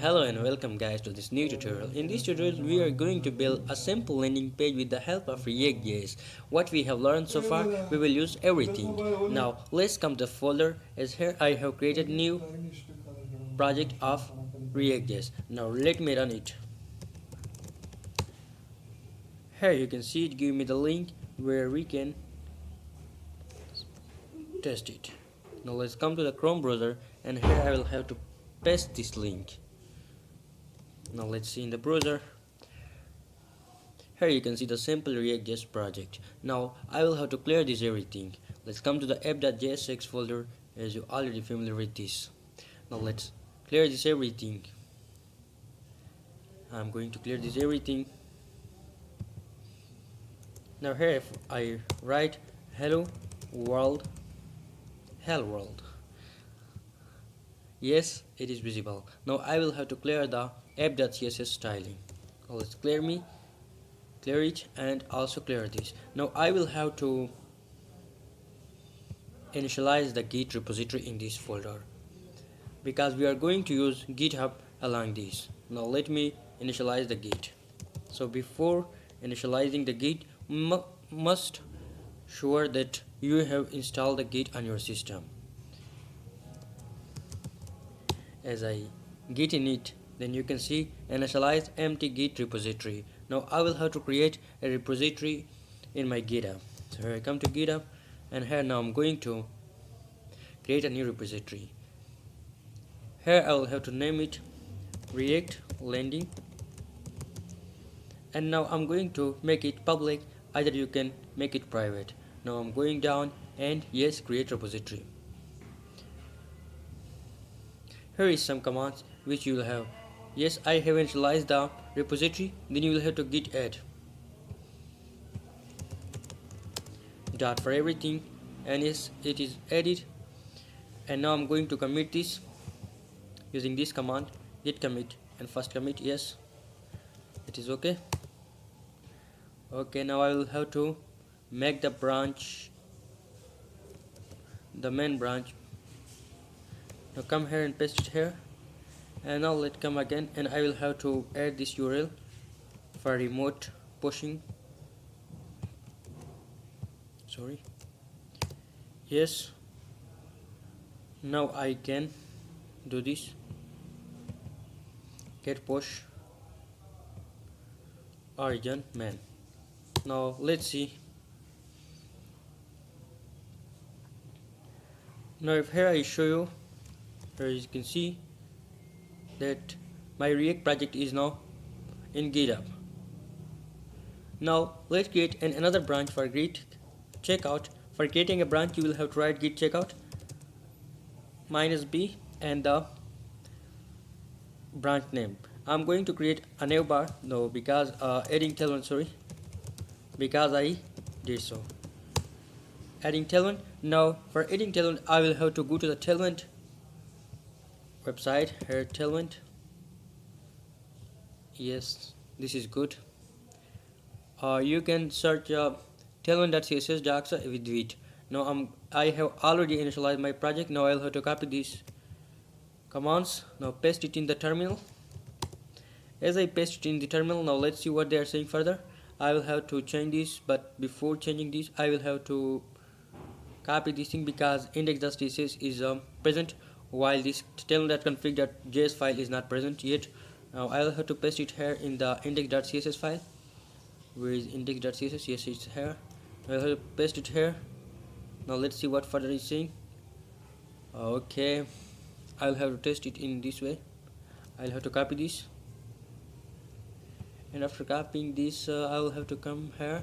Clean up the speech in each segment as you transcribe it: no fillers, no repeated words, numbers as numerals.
Hello and welcome guys to this new tutorial. In this tutorial we are going to build a simple landing page with the help of React.js. What we have learned so far, we will use everything. Now let's come to the folder, as here I have created new project of React.js. Now let me run it. Here you can see it give me the link where we can test it. Now let's come to the Chrome browser, and here I will have to paste this link. Now let's see in the browser. Here you can see the simple React.js project. Now I will have to clear this everything. Let's come to the app.jsx folder, as you're already familiar with this. Now let's clear this everything. I'm going to clear this everything. Now here if I write hello world, yes, it is visible. Now I will have to clear the app.css styling. Now let's clear it and also clear this. Now I will have to initialize the Git repository in this folder because we are going to use GitHub along this. Now let me initialize the Git. So before initializing the Git, must sure that you have installed the Git on your system. As I git init, then you can see initialize empty Git repository. Now I will have to create a repository in my GitHub. So here I come to GitHub, and here now I'm going to create a new repository. Here I will have to name it React Landing, and now I'm going to make it public. Either you can make it private. Now I'm going down and yes, create repository. Here is some commands which you will have. Yes, I have initialized the repository. Then you will have to git add dot for everything, and yes, it is added. And now I'm going to commit this using this command git commit, and first commit, yes, it is okay. Okay, now I will have to make the branch, the main branch. Now come here and paste it here, and now let's come again, and I will have to add this URL for remote pushing. Sorry, yes, now I can do this get push origin main. Now let's see. Now if here I show you, here you can see that my React project is now in GitHub. Now let's create another branch for git checkout. For creating a branch, you will have to write git checkout -b and the branch name. I'm going to create a new bar, no, because adding tailwind, sorry, because I did so. Adding tailwind. Now for adding tailwind, I will have to go to the tailwind website. Here tailwind, yes, this is good. You can search tailwind.css docs with it. Now I have already initialized my project. Now I'll have to copy these commands, now paste it in the terminal. As I paste it in the terminal, now let's see what they are saying further. I will have to change this, but before changing this I will have to copy this thing because index.css is present while this tailwind.config.js file is not present yet. Now I will have to paste it here in the index.css file. Where is index.css? Yes, it's here. I will have to paste it here. Now let's see what further is saying. Okay, I'll have to test it in this way. I'll have to copy this, and after copying this I will have to come here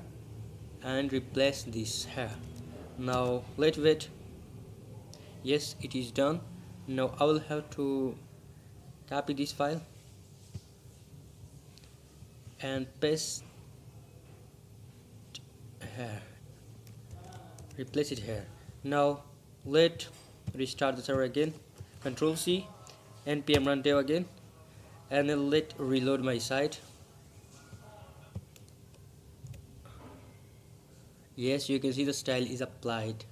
and replace this here. Now let's wait. Yes, it is done. Now I will have to copy this file and paste here, replace it here. Now let's restart the server again. Control C, npm run dev again, and then let reload my site. Yes, you can see the style is applied.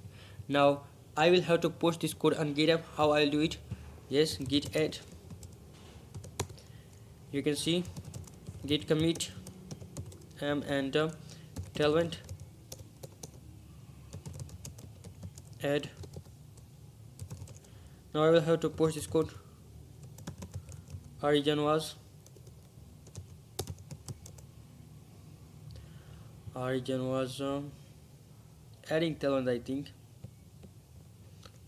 Now I will have to post this code on GitHub. How I'll do it? Yes, git add You can see git commit and tailwind add. Now I will have to push this code. Origin was adding tailwind, I think.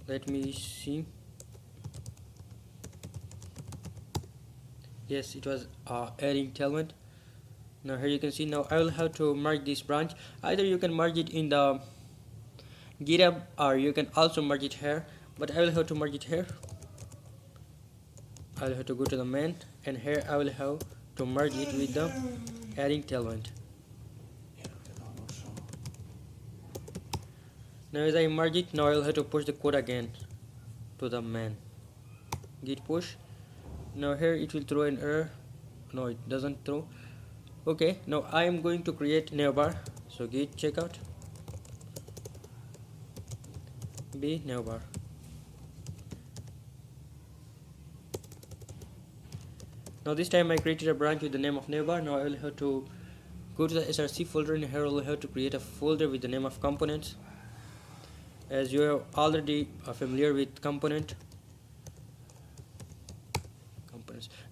Let me see. Yes, it was adding tailwind. Now here you can see. Now I will have to merge this branch. Either you can merge it in the GitHub or you can also merge it here, but I will have to merge it here. I will have to go to the main, and here I will have to merge it with the adding tailwind. Now as I merge it, now I will have to push the code again to the main. Git push. Now here it will throw an error. No, it doesn't throw. Okay, now I am going to create navbar. So git checkout b navbar. Now this time I created a branch with the name of navbar. Now I will have to go to the src folder, and here I will have to create a folder with the name of components. As you are already familiar with components.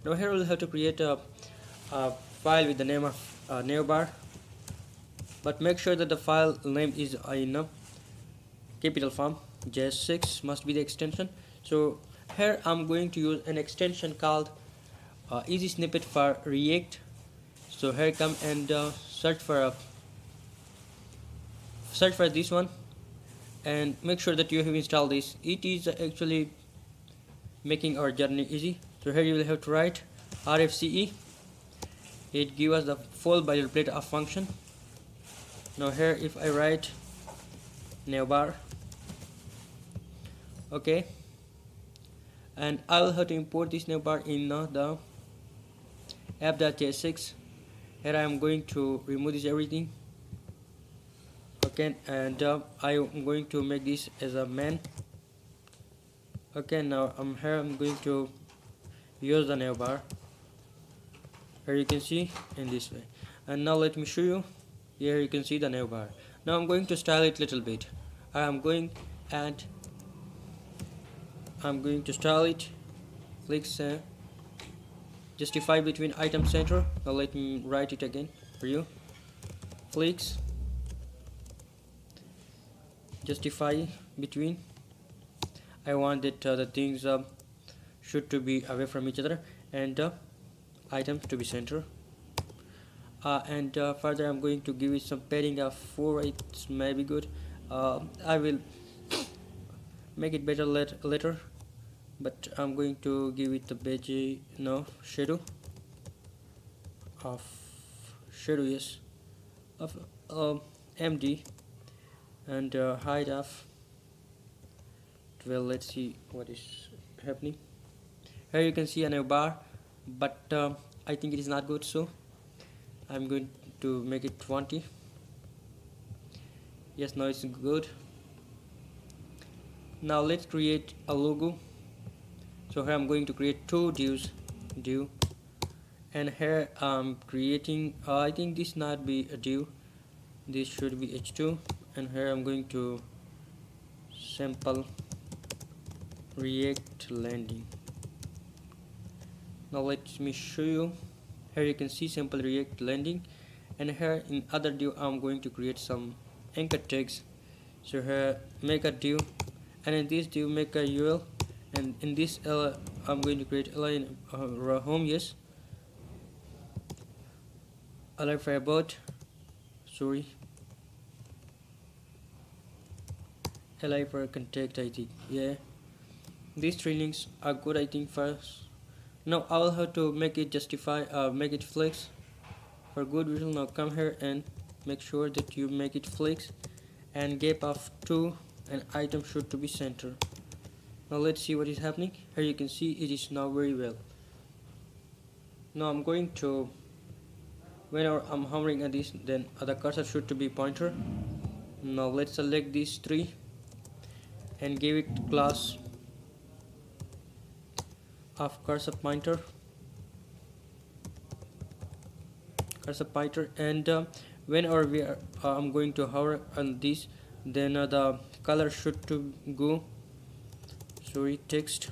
Now here we will have to create a file with the name of navbar, but make sure that the file name is in a capital form. JS6 must be the extension. So here I'm going to use an extension called easy snippet for React. So here come and search for this one, and make sure that you have installed this. It is actually making our journey easy. So here you will have to write RFCE. It gives us the full boilerplate of function. Now here if I write navbar, okay, and I will have to import this navbar in the app.js6. Here I am going to remove this everything. Okay, and I am going to make this as a main. Okay, now I'm going to use the navbar. Here you can see in this way. And now let me show you. Here you can see the navbar. Now I'm going to style it a little bit. I'm going to style it. Click justify between item center. Now let me write it again for you. Clicks justify between. I want that the things should to be away from each other, and items to be center. And further I'm going to give it some padding of 4. It may be good. I will make it better later, but I'm going to give it the shadow yes, of MD, and height of 12. Let's see what is happening. Here you can see a bar, but I think it is not good, so I'm going to make it 20. Yes, now it's good. Now let's create a logo. So here I'm going to create 2 divs, div, and here I'm creating I think this not be a div, this should be h2, and here I'm going to sample React landing. Now let me show you. Here you can see sample React landing, and here in other div I'm going to create some anchor tags. So here make a div, and in this div make a UL, and in this I'm going to create line home, yes, align for about, sorry, align for contact, I think. Yeah, these 3 links are good, I think. First, now I will have to make it make it flex for good reason. Now come here and make sure that you make it flex, and gap of 2, and item should to be center. Now let's see what is happening. Here you can see it is now very well. Now I'm going to, whenever I'm hovering at this, then the cursor should to be pointer. Now let's select these 3 and give it class of cursor pointer. cursor pointer, and whenever I'm going to hover on this, then the color should to go, sorry, text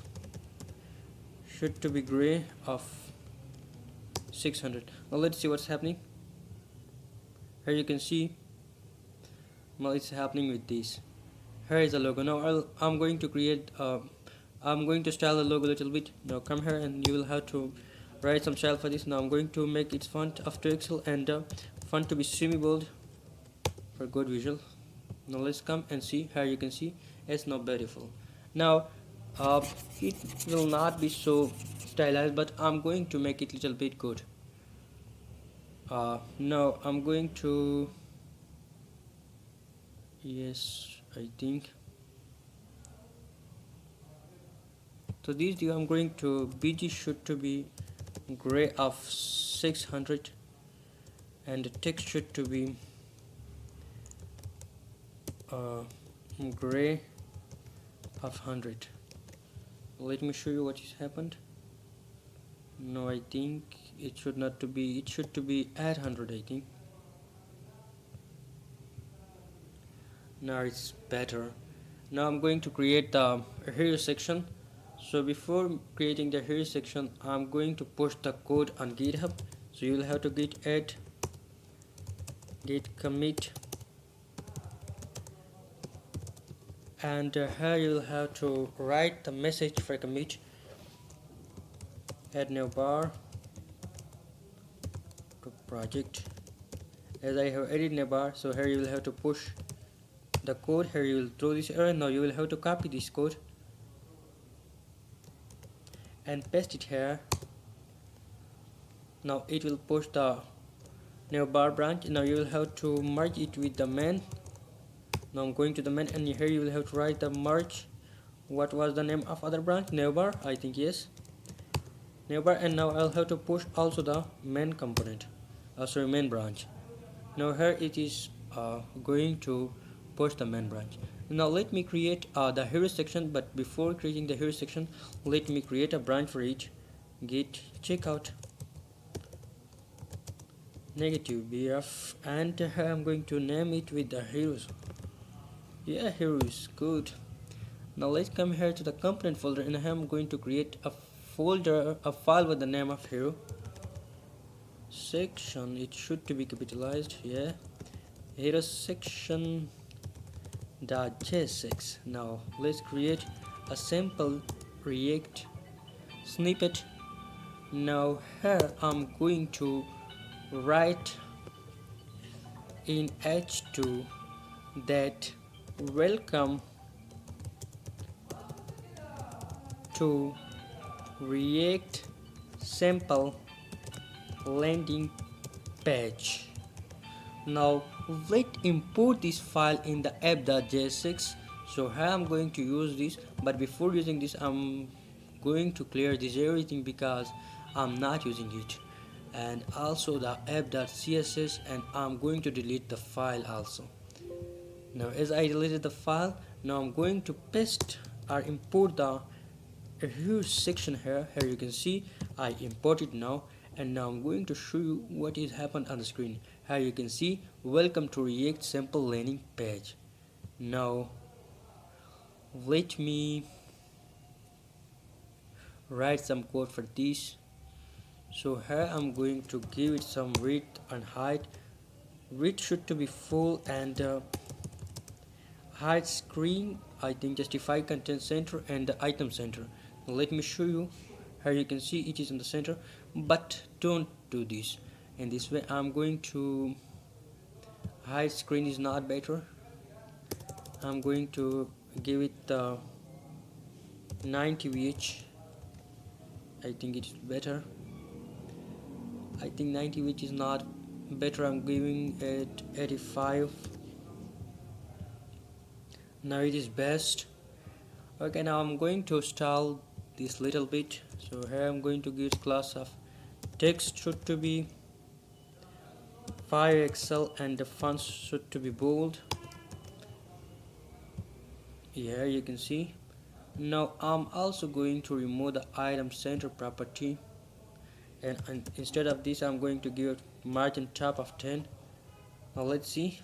should to be gray of 600. Now let's see what's happening. Here you can see, well, it's happening with this. Here is the logo. Now I'm going to create I'm going to style the logo a little bit. Now come here and you will have to write some style for this. Now I'm going to make its font of 2XL and font to be semi bold for good visual. Now let's come and see. Here you can see it's not beautiful. Now it will not be so stylized, but I'm going to make it little bit good. Now I'm going to, yes, I think so. This I'm going to BG should to be gray of 600 and the text should to be gray of 100. Let me show you what has happened. No, I think it should not to be, it should to be at 100, I think. Now it's better. Now I'm going to create the hero section. So before creating the hero section, I'm going to push the code on GitHub. So you'll have to git add, git commit, and here you'll have to write the message for commit, add new bar to project. As I have added new bar, so here you will have to push the code. Here you will throw this error. Now you will have to copy this code and paste it here. Now it will push the new bar branch. Now you will have to merge it with the main. Now I'm going to the main, and here you will have to write the merge. What was the name of other branch? Navbar, I think, yes, Navbar. And now I'll have to push also the main component, sorry, main branch. Now here it is going to push the main branch. Now let me create the hero section, but before creating the hero section, let me create a branch for each. Git checkout negative BF, and I'm going to name it with the heroes. Yeah, heroes, good. Now let's come here to the component folder, and I'm going to create a folder, a file with the name of hero section. It should to be capitalized, yeah, hero section .js. Now let's create a simple React snippet. Now here I'm going to write in H2 that welcome to React sample landing page. Now let's import this file in the app.js. So here I'm going to use this, but before using this I'm going to clear this everything because I'm not using it, and also the app.css, and I'm going to delete the file also. Now as I deleted the file, now I'm going to paste or import the huge section here. Here you can see I imported now, and now I'm going to show you what is happened on the screen. Here you can see welcome to React sample landing page. Now let me write some code for this. So here I'm going to give it some width and height. Width should to be full, and height screen, I think, justify content center and the item center. Now let me show you. Here you can see it is in the center, but don't do this. In this way I'm going to, height screen is not better. I'm going to give it 90 VH. I think it's better. I think 90 which is not better. I'm giving it 85. Now it is best. Okay, now I'm going to style this little bit. So here I'm going to give class of text should to be 5XL, and the font should to be bold. Here you can see. Now I'm also going to remove the item center property, and instead of this I'm going to give margin top of 10. Now let's see.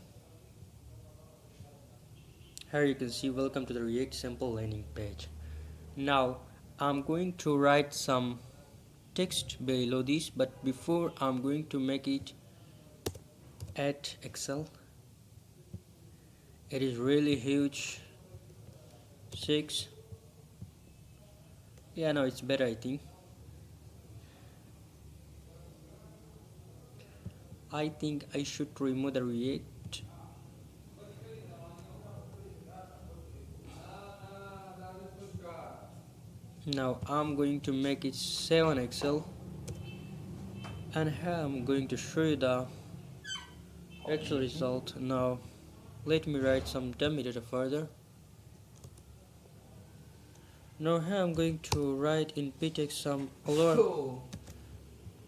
Here you can see welcome to the React sample landing page. Now I'm going to write some text below this, but before I'm going to make it at Excel. It is really huge. 6. Yeah, no, it's better I think. I think I should remove the React. Now I'm going to make it 7 Excel, and here I'm going to show you the actual result. Now let me write some dummy data further. Now here I'm going to write in ptext some lower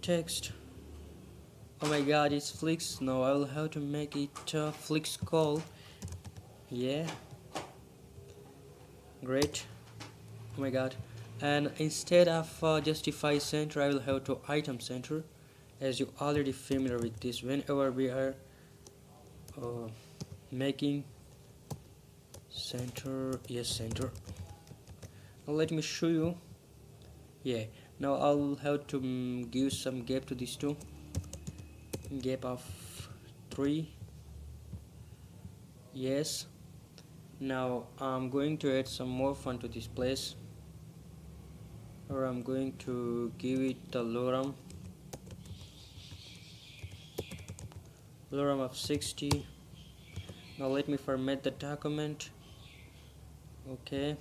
text. Oh my god, it's Flix. Now I'll have to make it Flix call. Yeah, great. Oh my god. And instead of justify center, I will have to item center, as you already familiar with this whenever we are uh, making center. Yes, center. Now let me show you. Yeah, now I'll have to give some gap to these two, gap of 3. Yes. Now I'm going to add some more font to this place, or I'm going to give it the lorem of 60. Now let me format the document. Okay,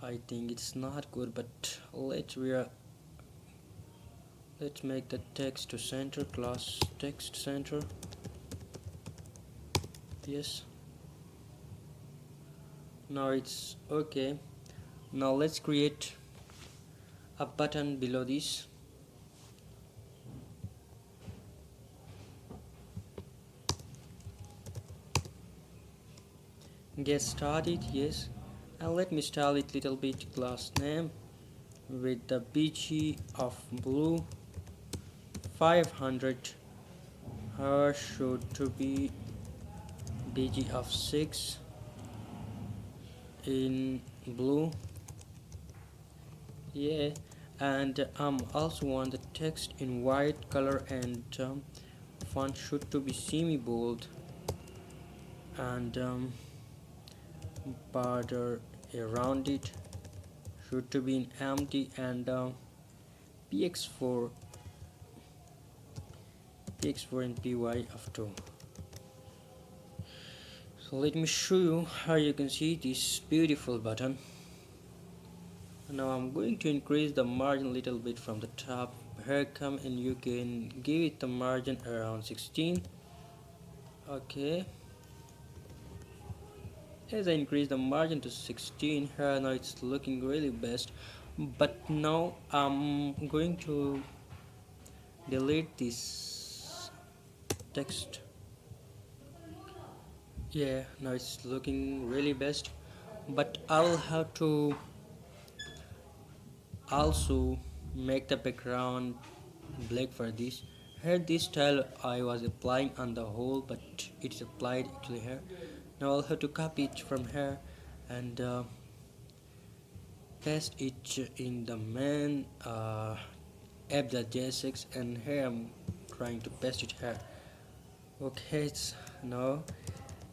I think it's not good, but let's make the text to center, class text center. Yes, now it's okay. Now let's create a button below this. Get started, yes, and let me style it little bit. Class name with the bg of blue 500. Her should to be bg of 6 in blue. Yeah, and also want the text in white color, and font should to be semi bold, and border around it should to be in empty, and px4 and py of 2. So let me show you how you can see this beautiful button. Now I'm going to increase the margin a little bit from the top. Here come, and you can give it the margin around 16. Okay, as I increase the margin to 16 here, now it's looking really best. But now I'm going to delete this text. Yeah, now it's looking really best, but I'll have to also make the background black for this. Here this style I was applying on the whole, but it's applied actually here. Now I'll have to copy it from here and paste it in the main app.js, and here I'm trying to paste it here. Okay, now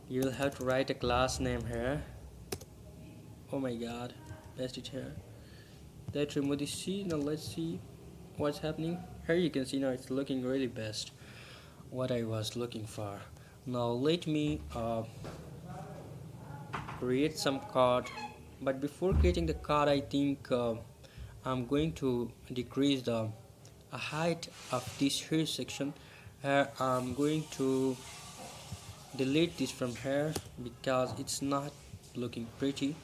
you'll have to write a class name here. Oh my god, paste it here. Let's remove the C. Now let's see what's happening. Here you can see now it's looking really best, what I was looking for. Now let me create some code, but before creating the code, I think I'm going to decrease the height of this here section. Here I'm going to delete this from here because it's not looking pretty.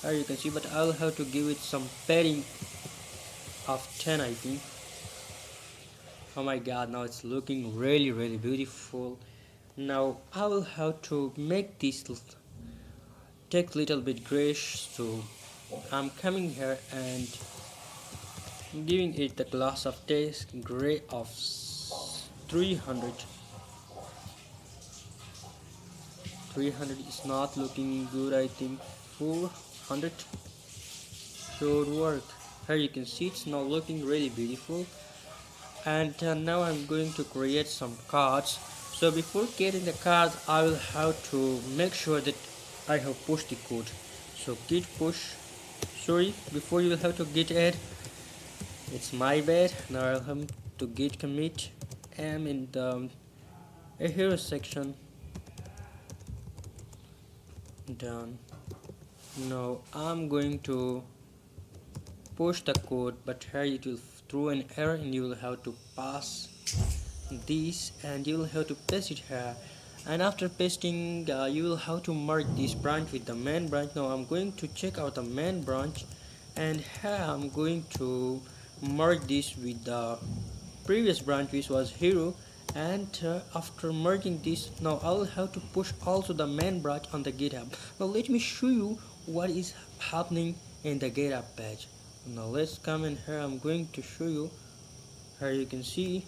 Here you can see, but I'll have to give it some padding of 10, I think. Oh my god, now it's looking really beautiful. Now I will have to make this take little bit grayish, so I'm coming here and giving it the class of text gray of 300. 300 is not looking good. I think 400 should work. Here you can see it's now looking really beautiful. And now I'm going to create some cards. So before getting the cards, I will have to make sure that I have pushed the code. So git push. Sorry, before you will have to git add. It's my bad. Now I'll have to git commit. I'm in the hero section. Done. Now I'm going to push the code, but here it will throw an error and you will have to pass this and you will have to paste it here. And after pasting, you will have to merge this branch with the main branch. Now I'm going to check out the main branch, and here I'm going to merge this with the previous branch, which was hero. And after merging this, now I will have to push also the main branch on the GitHub. Now let me show you what is happening in the GitHub page. Now let's come in here. I'm going to show you. Here you can see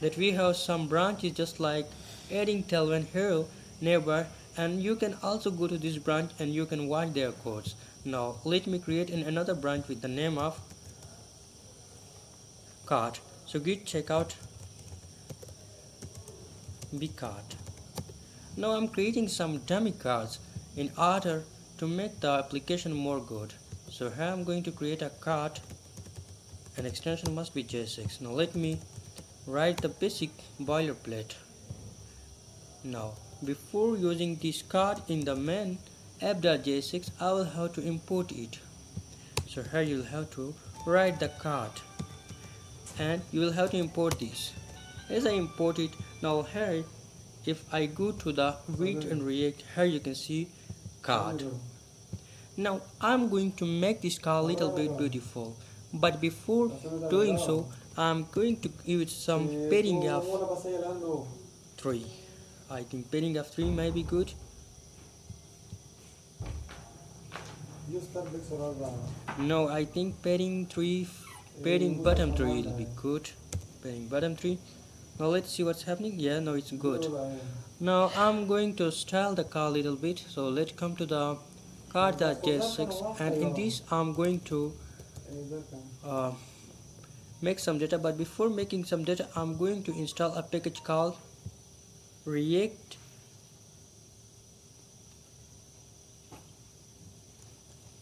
that we have some branches just like adding Tailwind hero neighbor, and you can also go to this branch and you can watch their codes. Now let me create another branch with the name of cart. So git checkout be cart. Now I'm creating some dummy cards in order to make the application more good. So here I'm going to create a cart, and extension must be JSX. Now let me write the basic boilerplate. Now before using this card in the main app.jsx, I will have to import it. So here you will have to write the card and you will have to import this. As I import it, now here if I go to the React and React, here you can see card. Now I'm going to make this card a little bit beautiful, but before doing so, I'm going to give it some padding of 3. I think padding of 3 might be good. No, I think padding bottom 3 will be good. Padding bottom 3. Now let's see what's happening. Yeah, no, it's good. Now I'm going to style the car a little bit. So let's come to the car.js6, and in this I'm going to make some data. But before making some data, I'm going to install a package called React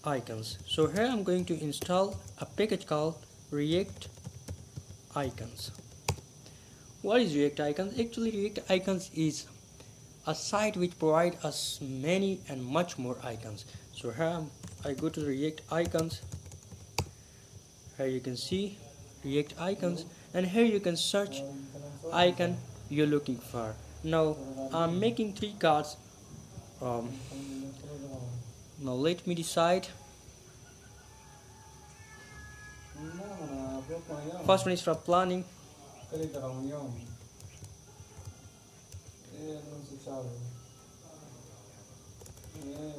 icons. So here I'm going to install a package called React icons. What is React icons? Actually, React icons is a site which provides us many and much more icons. So here I go to React icons. Here you can see React icons, and here you can search icon you're looking for. Now I'm making 3 cards. Now let me decide. First one is for planning.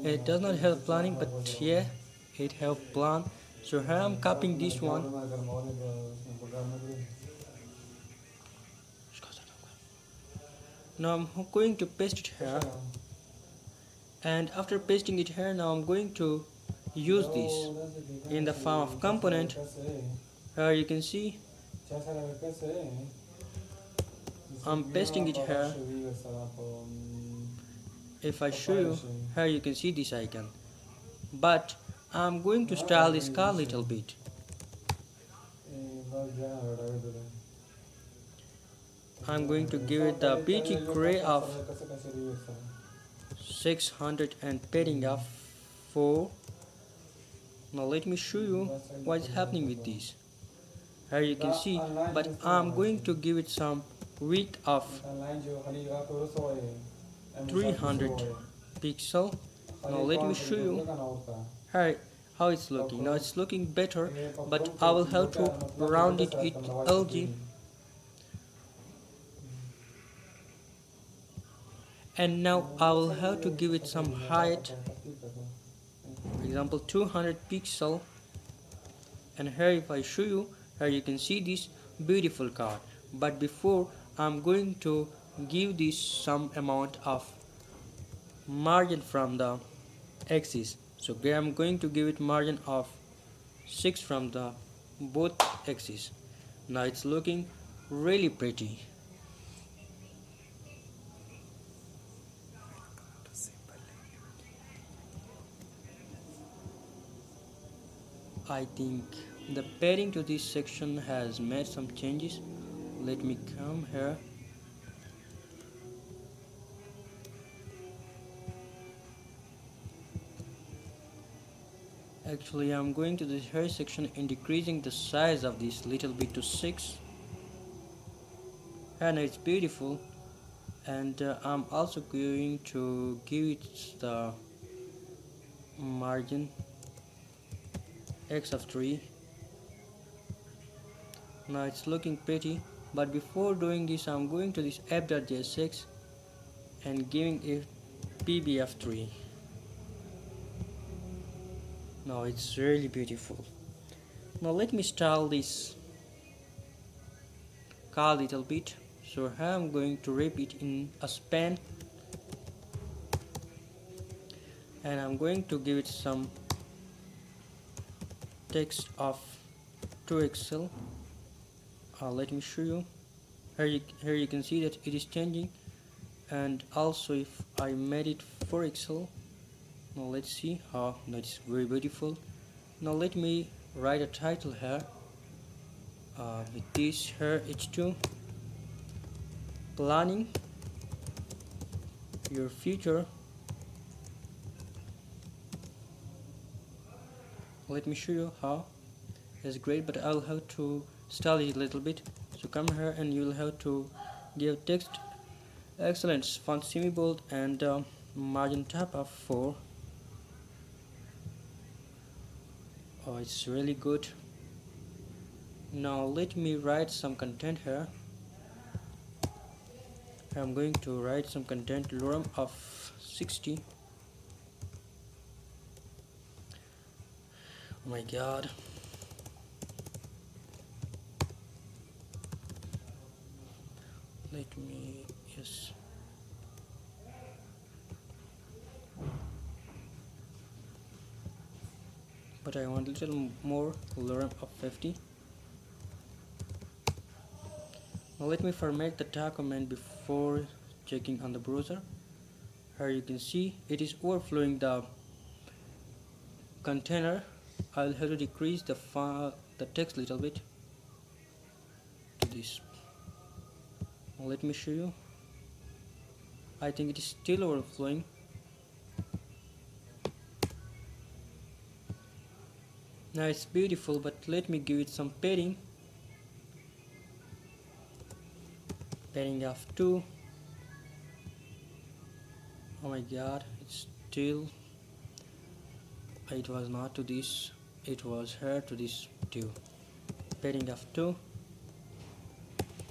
It does not have planning, but yeah, it have plan. So here I'm copying this one. Now I'm going to paste it here, and after pasting it here, now I'm going to use this in the form of component. Here you can see I'm pasting it here. If I show you, here you can see this icon, but I'm going to style this car a little bit. I'm going to give it the BG gray of 600 and padding of 4. Now let me show you what's happening with this. Here you can see, but I'm going to give it some width of 300 pixel. Now let me show you here how it's looking. Now it's looking better, but I will have to round it with LG. And now I will have to give it some height, for example 200 pixel. And here if I show you, here you can see this beautiful card. But before, I'm going to give this some amount of margin from the axis. So I'm going to give it margin of 6 from the both axes. Now it's looking really pretty. I think the padding to this section has made some changes. Let me come here. Actually, I'm going to this hair section and decreasing the size of this little bit to 6, and it's beautiful. And I'm also going to give it the margin x of 3. Now it's looking pretty, but before doing this I'm going to this app.js and giving it pb of 3. Now it's really beautiful. Now let me style this car a little bit. So here I'm going to wrap it in a span, and I'm going to give it some text of 2xl. Let me show you. Here you can see that it is changing, and also if I made it 4xl. Now let's see how that's very beautiful. Now let me write a title here with this here h2 planning your future. Let me show you how. It's great, but I'll have to style it a little bit. So come here and you'll have to give text excellent font semi bold and margin tab of 4. Oh, it's really good. Now let me write some content here. I'm going to write some content lorem of 60. Oh my god. Let me, yes. But I want a little more lorem of 50. Now let me format the tag command before checking on the browser. Here you can see it is overflowing the container. I'll have to decrease the text a little bit to this. Now let me show you. I think it is still overflowing. Now it's beautiful, but let me give it some padding. Padding of 2. Oh my god, it's still, it was not to this, it was here to this 2. Padding of 2.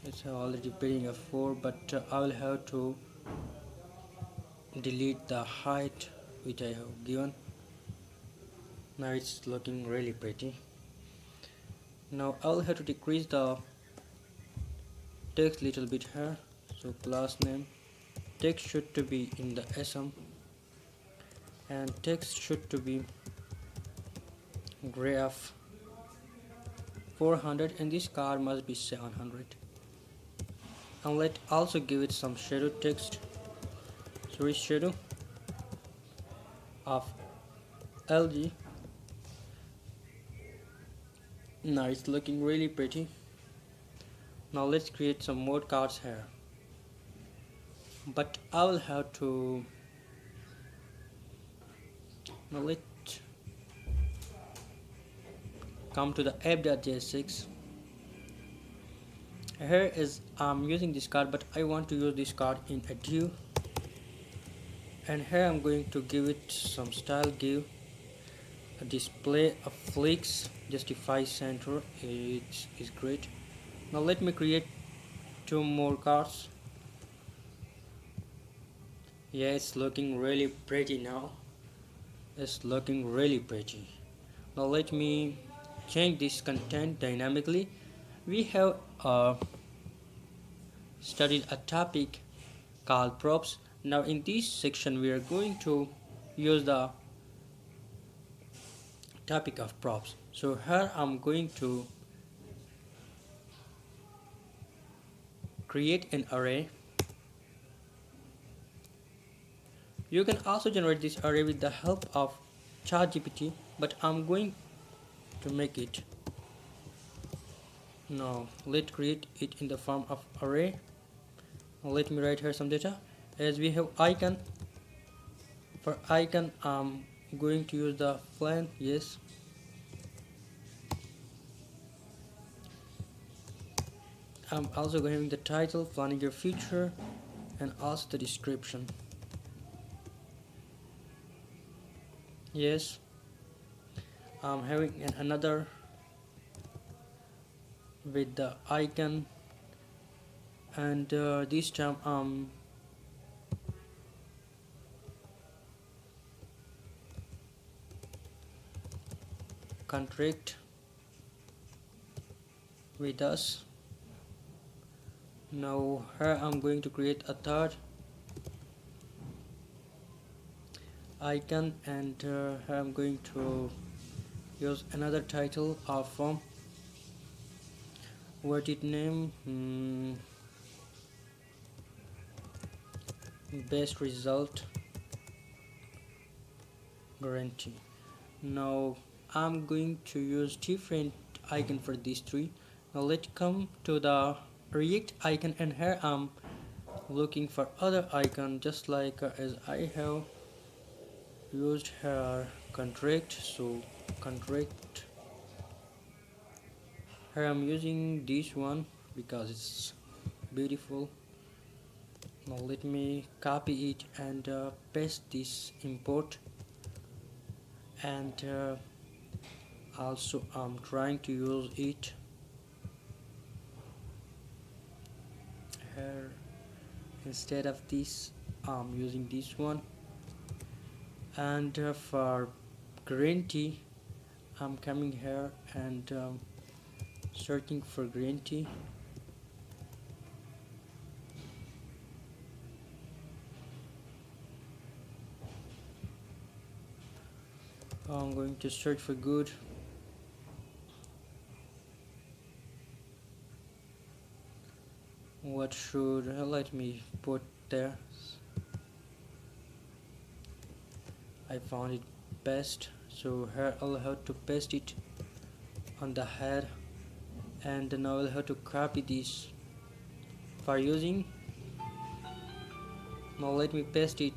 It's already padding of 4, but I will have to delete the height which I have given. Now it's looking really pretty. Now I'll have to decrease the text little bit here. So class name text should to be in the sm, and text should to be gray of 400, and this car must be 700. And let also give it some shadow text. So shadow of LG. Now it's looking really pretty. Now let's create some more cards here, but I will have to, now let's come to the app.js. Here is I'm using this card, but I want to use this card in a div, and here I'm going to give it some style, give a display of flicks, justify center. It is great. Now let me create 2 more cards. Yeah, it's looking really pretty now. It's looking really pretty. Now let me change this content dynamically. We have studied a topic called props. Now in this section we are going to use the topic of props. So here I'm going to create an array. You can also generate this array with the help of ChatGPT, but I'm going to make it. Now let's create it in the form of array. Let me write here some data. As we have icon, for icon I'm going to use the flan, yes. I'm also going to the title, planning your future, and also the description. Yes, I'm having another with the icon, and this time I'm contract with us. Now here I'm going to create a third icon, and here I'm going to use another title of form. What it name? Best result guarantee. Now I'm going to use different icon for these three. Now let's come to the React icon, and here I'm looking for other icon, just like as I have used here contract. So contract, here I'm using this one because it's beautiful. Now let me copy it and paste this import, and also I'm trying to use it here. Instead of this I'm using this one, and for green tea I'm coming here and searching for green tea. I'm going to search for good. What should let me put there? I found it best, so here I'll have to paste it on the head, and now I'll have to copy this for using. Now let me paste it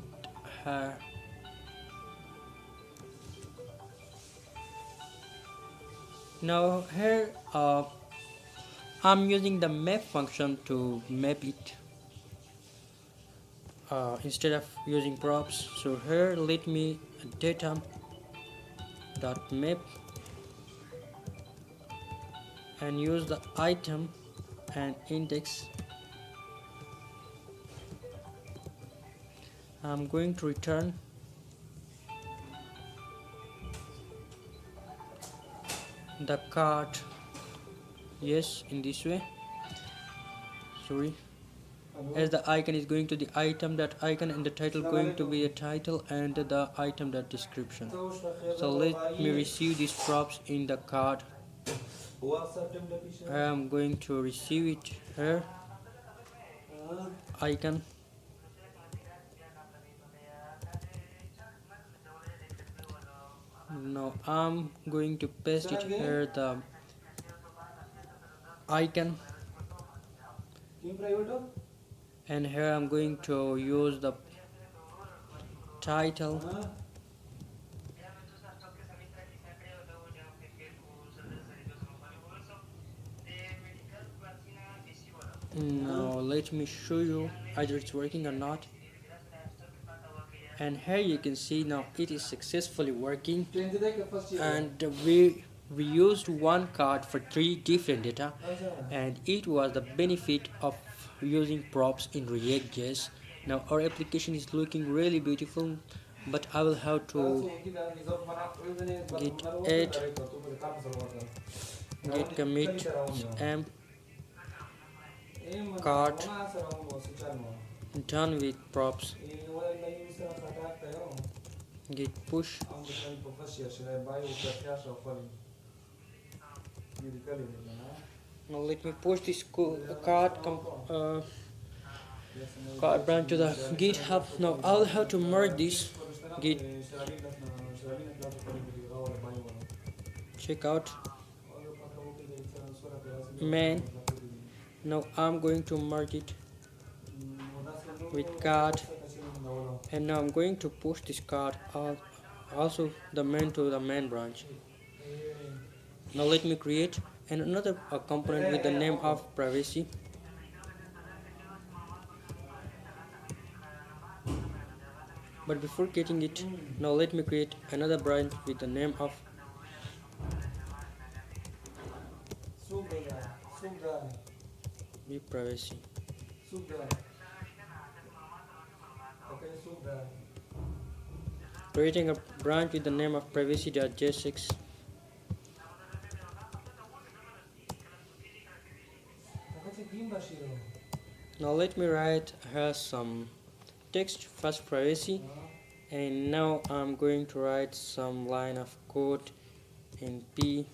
here. Now here I'm using the map function to map it instead of using props. So here let me data dot map and use the item and index. I'm going to return the card, yes, in this way. Sorry, as the icon is going to the item dot icon, and the title going to be a title, and the item dot description. So let me receive these props in the card. I am going to receive it here, icon. Now I'm going to paste it here, the icon, and here I'm going to use the title. Now let me show you either it's working or not. And here you can see now it is successfully working, and we used one card for 3 different data, and it was the benefit of using props in React.js. Now our application is looking really beautiful. but I will have to git add git commit m cart done with props git push. Now let me push this card branch to the GitHub. Now I'll have to merge this git checkout main. Now I'm going to merge it with card, and now I'm going to push this card out, also the main to the main branch. Now let me create another component with the name of privacy. But before getting it, now let me create another branch with the name of privacy. Creating a branch with the name of privacy.js. Now let me write here some text, first privacy, and now I'm going to write some line of code in P,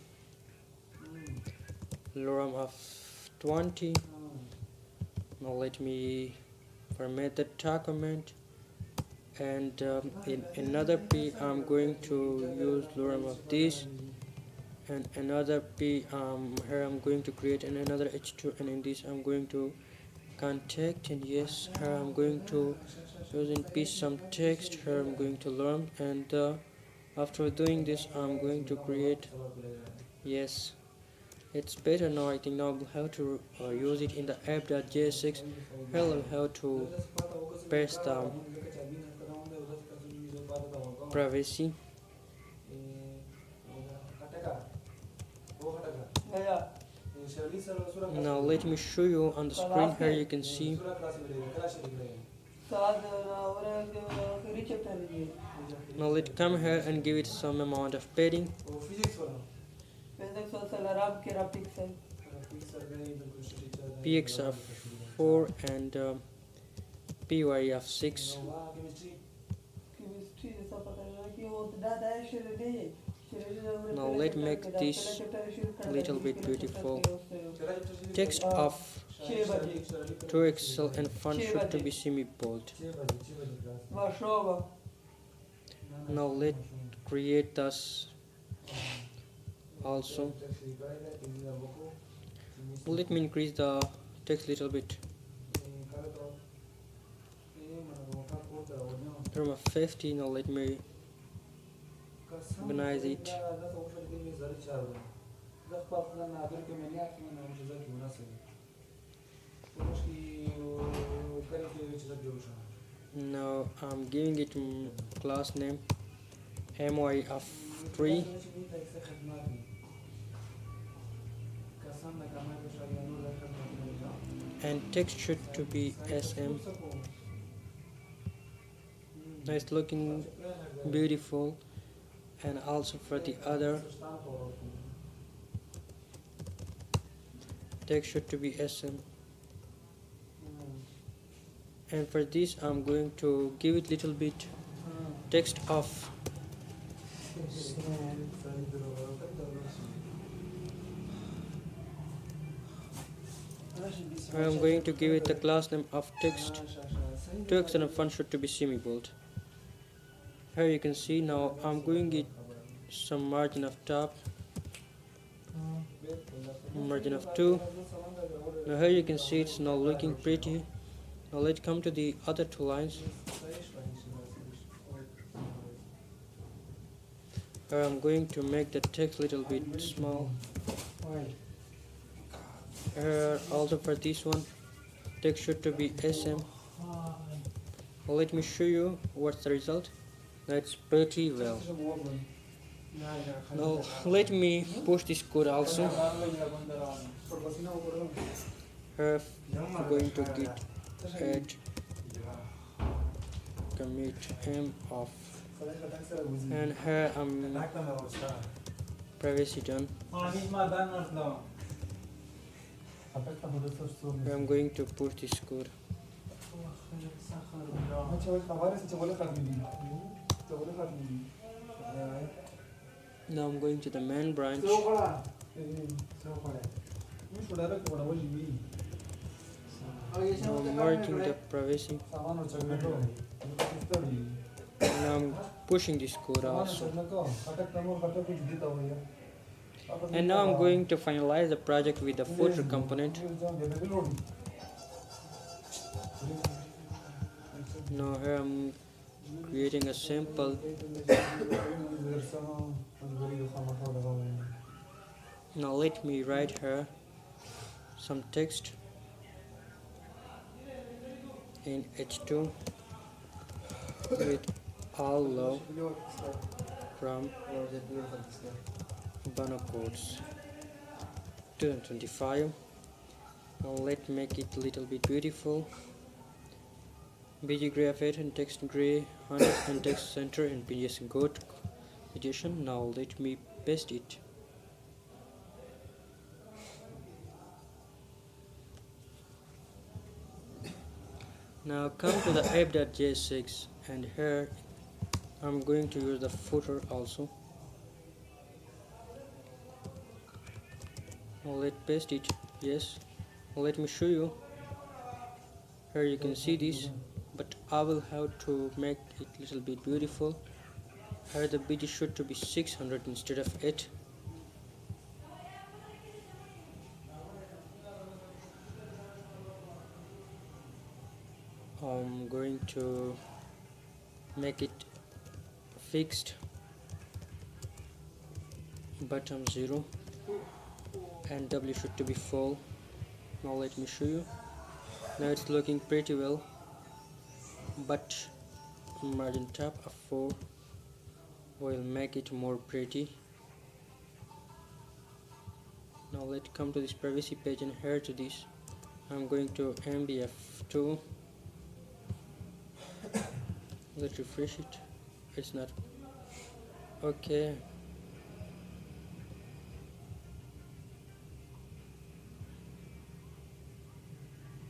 lorem of 20. Now let me format the document, and in another P I'm going to use lorem of this, and another P here I'm going to create another h2, and in this I'm going to contact, and yes, here I'm going to use in P some text, here I'm going to learn, and after doing this I'm going to create, yes, it's better now. I think now I'll have to use it in the app.js. Here I'll have to paste the privacy. Now let me show you on the screen. Here you can see. Now let's come here and give it some amount of padding. Px of 4 and py of 6. Now let's make this little bit beautiful. Text of 2xl and font should to be semi-bold. Now let's create this also. Let me increase the text little bit from 50. Now let me organize it. Now I'm giving it class name my of 3, and text should to be sm. Now it's looking beautiful, and also for the other text should to be sm. And for this I'm going to give it little bit text of I'm going to give it the class name of text. Text and font should to be semi-bold. Here you can see. Now I'm going to get some margin of top, margin of 2. Now here you can see it's now looking pretty. Now let's come to the other two lines. Here I'm going to make the text a little bit small. Also for this one, text should to be sm. Let me show you what's the result. That's pretty well. Now let me push this code also. Here I'm going to git add commit m of And here privacy done. I'm going to push this code. Now I'm going to the main branch. Now I'm merging the privacy. Now I'm pushing this code also. And now I'm going to finalize the project with the footer component. Now here I'm creating a sample. Now let me write here some text in H2 with all love from Bono Codes 2025. Now let's make it a little bit beautiful. BG Gray F8 and text gray 100 and text center and PDS goat edition. Now let me paste it. Now come to the app.js6 and here I'm going to use the footer also. Now let's paste it. Yes. Now let me show you. Here you can see this, but I will have to make it a little bit beautiful. Here the BG should to be 600 instead of 8. I'm going to make it fixed bottom 0 and W should to be full. Now let me show you. Now it's looking pretty well, but margin top of 4 will make it more pretty. Now let's come to this privacy page and here to this I'm going to MBF2. Let's refresh it. It's not okay.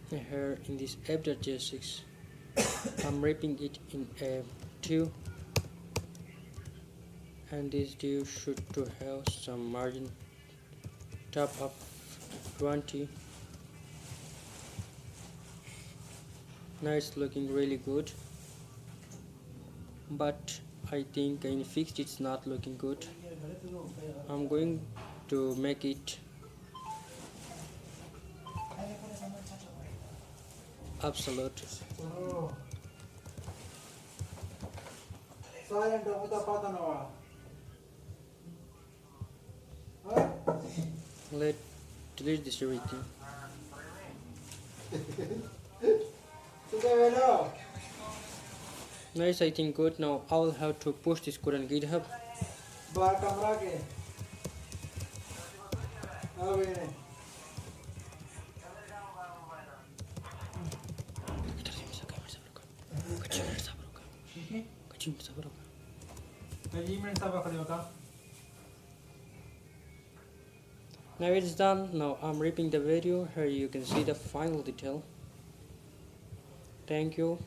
Here in this app.js6 I'm wrapping it in a div, and this div should to have some margin top of 20. Now it's looking really good, but I think in fixed it's not looking good. I'm going to make it absolute. Let's delete this everything. Nice, I think good. Now I will have to push this code on GitHub. Now it's done. Now I'm ripping the video. Here you can see the final detail. Thank you.